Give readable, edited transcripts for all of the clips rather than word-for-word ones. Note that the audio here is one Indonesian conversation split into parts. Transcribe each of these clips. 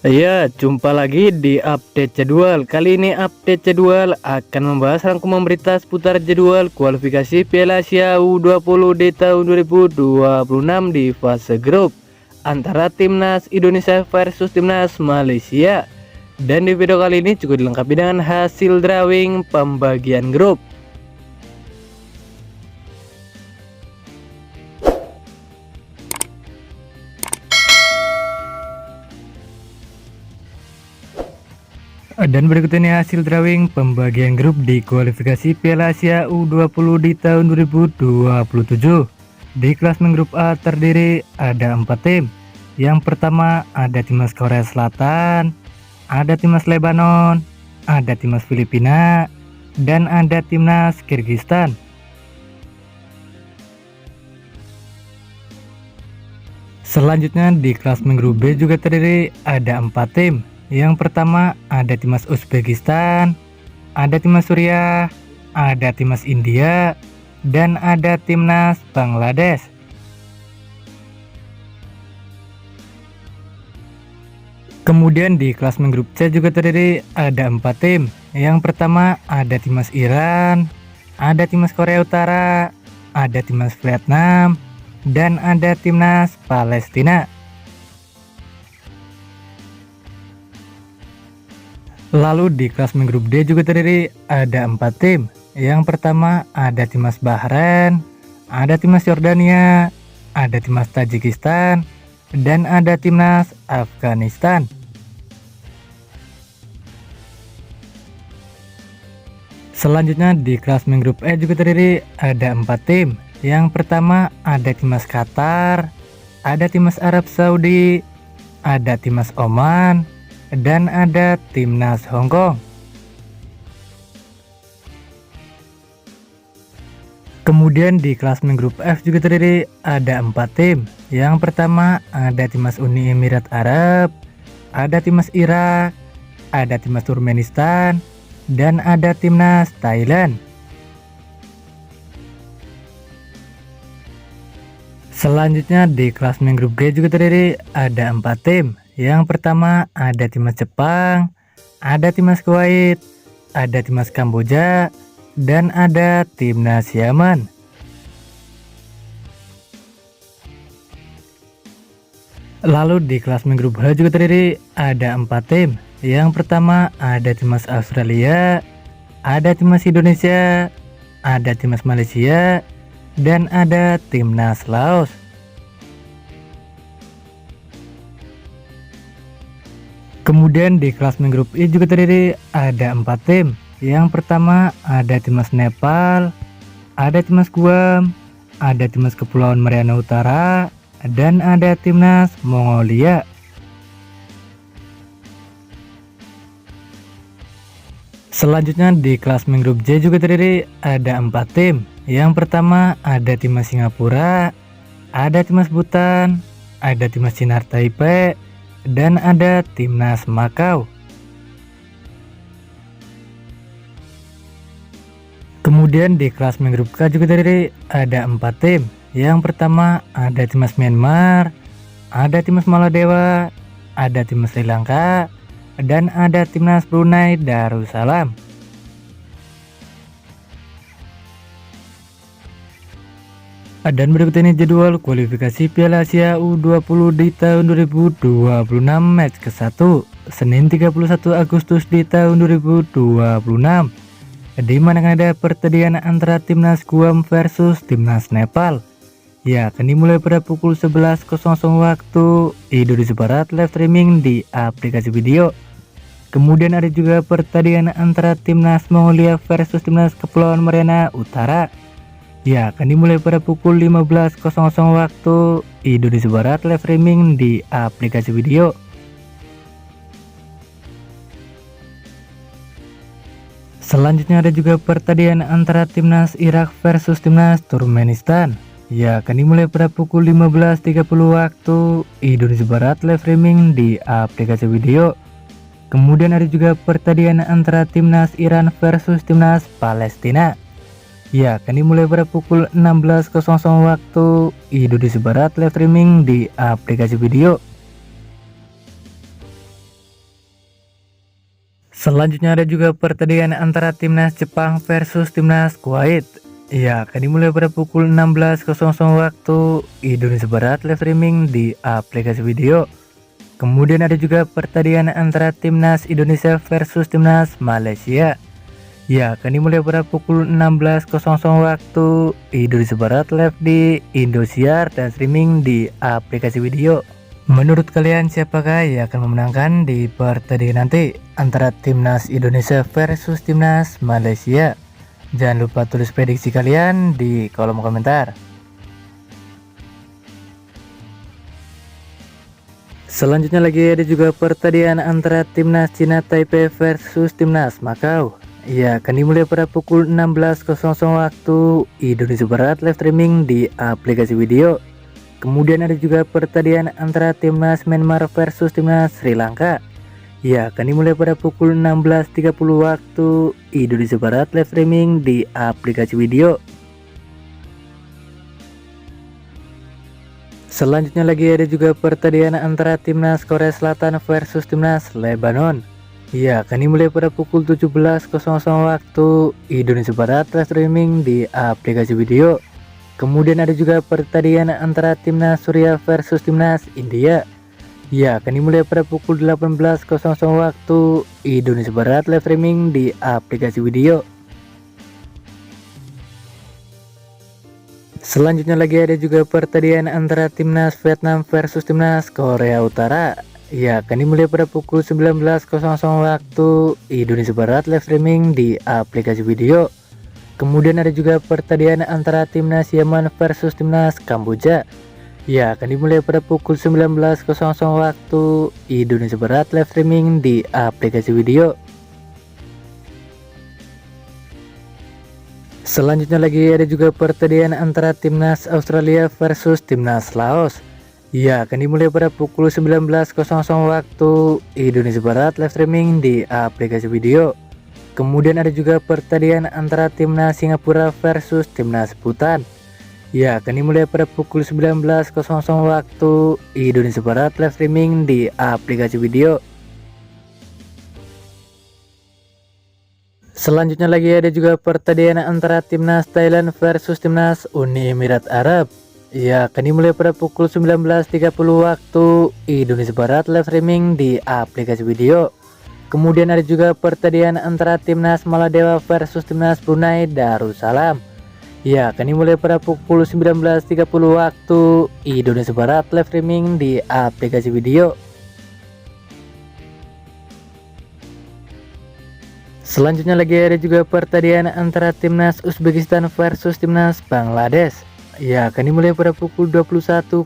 Ya, jumpa lagi di update jadwal. Kali ini update jadwal akan membahas rangkuman berita seputar jadwal kualifikasi Piala Asia U20 di tahun 2026 di fase grup antara Timnas Indonesia versus Timnas Malaysia. Dan di video kali ini juga dilengkapi dengan hasil drawing pembagian grup. Dan berikut ini hasil drawing pembagian grup di kualifikasi Piala Asia U20 di tahun 2027. Di klasemen grup A terdiri ada 4 tim. Yang pertama ada Timnas Korea Selatan, ada Timnas Lebanon, ada Timnas Filipina, dan ada Timnas Kyrgyzstan. Selanjutnya di klasemen grup B juga terdiri ada 4 tim. Yang pertama ada Timnas Uzbekistan, ada Timnas Suriah, ada Timnas India, dan ada Timnas Bangladesh. Kemudian di klasemen grup C juga terdiri ada 4 tim. Yang pertama ada Timnas Iran, ada Timnas Korea Utara, ada Timnas Vietnam, dan ada Timnas Palestina. Lalu di klasemen grup D juga terdiri ada 4 tim. Yang pertama ada Timnas Bahrain, ada Timnas Yordania, ada Timnas Tajikistan, dan ada Timnas Afghanistan. Selanjutnya di klasemen grup E juga terdiri ada 4 tim. Yang pertama ada Timnas Qatar, ada Timnas Arab Saudi, ada Timnas Oman, dan ada Timnas Hong Kong. Kemudian di klasemen grup F juga terdiri ada 4 tim. Yang pertama ada Timnas Uni Emirat Arab, ada Timnas Irak, ada Timnas Turkmenistan, dan ada Timnas Thailand. Selanjutnya di klasemen grup G juga terdiri ada 4 tim. Yang pertama ada Timnas Jepang, ada Timnas Kuwait, ada Timnas Kamboja, dan ada Timnas Yaman. Lalu di klasemen grup H juga terdiri ada 4 tim. Yang pertama ada Timnas Australia, ada Timnas Indonesia, ada Timnas Malaysia, dan ada Timnas Laos. Kemudian di klasemen grup I juga terdiri ada 4 tim. Yang pertama ada Timnas Nepal, ada Timnas Guam, ada Timnas Kepulauan Mariana Utara, dan ada Timnas Mongolia. Selanjutnya di klasemen grup J juga terdiri ada 4 tim. Yang pertama ada Timnas Singapura, ada Timnas Bhutan, ada Timnas Sinar Taipei, dan ada Timnas Makau. Kemudian di klasemen grup K juga terdiri ada 4 tim. Yang pertama ada Timnas Myanmar, ada Timnas Maladewa, ada Timnas Sri Lanka, dan ada Timnas Brunei Darussalam. Dan berikut ini jadwal kualifikasi Piala Asia U20 di tahun 2026 match ke-1 Senin 31 Agustus di tahun 2026, di mana ada pertandingan antara Timnas Guam versus Timnas Nepal. Ya, akan dimulai pada pukul 11.00 waktu Indonesia Barat, live streaming di aplikasi video. Kemudian ada juga pertandingan antara Timnas Mongolia versus Timnas Kepulauan Mariana Utara. Ya, akan dimulai pada pukul 15.00 waktu Indonesia Barat, live streaming di aplikasi video. Selanjutnya ada juga pertandingan antara Timnas Irak versus Timnas Turkmenistan. Ya, akan dimulai pada pukul 15.30 waktu Indonesia Barat, live streaming di aplikasi video. Kemudian ada juga pertandingan antara Timnas Iran versus Timnas Palestina. Ya, akan dimulai pada pukul 16.00 waktu Indonesia Barat, live streaming di aplikasi video. Selanjutnya ada juga pertandingan antara timnas Jepang versus timnas Kuwait. Ya, akan dimulai pada pukul 16.00 waktu Indonesia Barat, live streaming di aplikasi video. Kemudian ada juga pertandingan antara timnas Indonesia versus timnas Malaysia. Ya, akan dimulai pada pukul 16.00 waktu Indonesia Barat, live di Indosiar dan streaming di aplikasi video. Menurut kalian siapakah yang akan memenangkan di pertandingan nanti antara timnas Indonesia versus timnas Malaysia? Jangan lupa tulis prediksi kalian di kolom komentar. Selanjutnya lagi ada juga pertandingan antara timnas Cina Taipei versus timnas Makau. Ya, akan dimulai pada pukul 16.00 waktu Indonesia Barat, live streaming di aplikasi video. Kemudian ada juga pertandingan antara timnas Myanmar versus timnas Sri Lanka. Ya, akan dimulai pada pukul 16.30 waktu Indonesia Barat, live streaming di aplikasi video. Selanjutnya lagi ada juga pertandingan antara timnas Korea Selatan versus timnas Lebanon. Ya, akan dimulai pada pukul 17.00 waktu Indonesia Barat, live streaming di aplikasi video. Kemudian ada juga pertandingan antara timnas Suriah versus timnas India. Ya, akan dimulai pada pukul 18.00 waktu Indonesia Barat, live streaming di aplikasi video. Selanjutnya lagi ada juga pertandingan antara timnas Vietnam versus timnas Korea Utara. Ya, akan dimulai pada pukul 19.00 waktu Indonesia Barat, live streaming di aplikasi video. Kemudian ada juga pertandingan antara timnas Yaman versus timnas Kamboja. Ya, akan dimulai pada pukul 19.00 waktu Indonesia Barat, live streaming di aplikasi video. Selanjutnya lagi ada juga pertandingan antara timnas Australia versus timnas Laos. Ya, akan dimulai pada pukul 19.00 waktu Indonesia Barat, live streaming di aplikasi video. Kemudian ada juga pertandingan antara timnas Singapura versus timnas Bhutan. Ya, akan dimulai pada pukul 19.00 waktu Indonesia Barat, live streaming di aplikasi video. Selanjutnya lagi ada juga pertandingan antara timnas Thailand versus timnas Uni Emirat Arab. Ya, akan dimulai pada pukul 19.30 waktu Indonesia Barat, live streaming di aplikasi video. Kemudian ada juga pertandingan antara timnas Maladewa versus timnas Brunei Darussalam. Ya, akan dimulai pada pukul 19.30 waktu Indonesia Barat, live streaming di aplikasi video. Selanjutnya lagi ada juga pertandingan antara timnas Uzbekistan versus timnas Bangladesh. Ya, akan dimulai pada pukul 21.00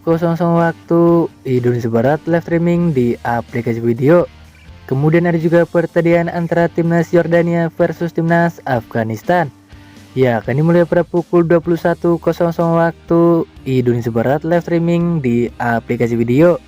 waktu Indonesia Barat, live streaming di aplikasi video. Kemudian ada juga pertandingan antara timnas Yordania versus timnas Afghanistan. Ya, akan dimulai pada pukul 21.00 waktu Indonesia Barat, live streaming di aplikasi video.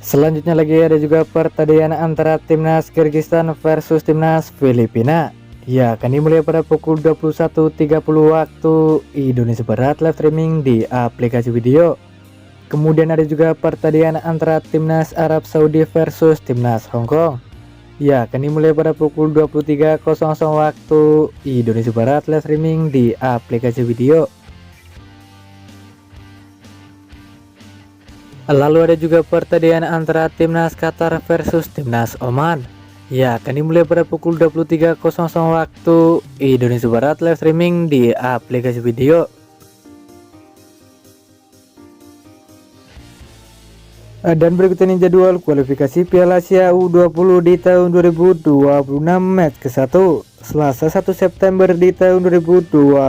Selanjutnya lagi ada juga pertandingan antara timnas Kyrgyzstan versus timnas Filipina. Ya, akan dimulai pada pukul 21.30 waktu Indonesia Barat, live streaming di aplikasi video. Kemudian ada juga pertandingan antara timnas Arab Saudi versus timnas Hong Kong. Ya, akan dimulai pada pukul 23.00 waktu Indonesia Barat, live streaming di aplikasi video. Lalu ada juga pertandingan antara timnas Qatar versus timnas Oman. Ya, akan dimulai pada pukul 23.00 waktu Indonesia Barat, live streaming di aplikasi video. Dan berikut ini jadwal kualifikasi Piala Asia U20 di tahun 2026 match ke-1 Selasa 1 September di tahun 2026,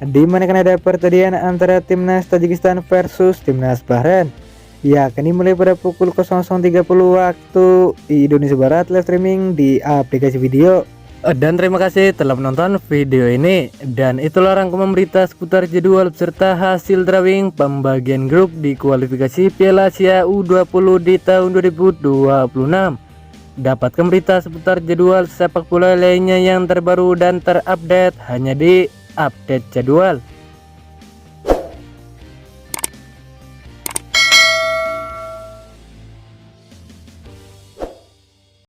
di mana akan ada pertandingan antara timnas Tajikistan versus timnas Bahrain. Ya, akan dimulai pada pukul 00.30 waktu Indonesia Barat, live streaming di aplikasi video. Dan terima kasih telah menonton video ini. Dan itulah rangkuman berita seputar jadwal serta hasil drawing pembagian grup di kualifikasi Piala Asia U20 di tahun 2026. Dapatkan berita seputar jadwal sepak bola lainnya yang terbaru dan terupdate hanya di Update Jadwal.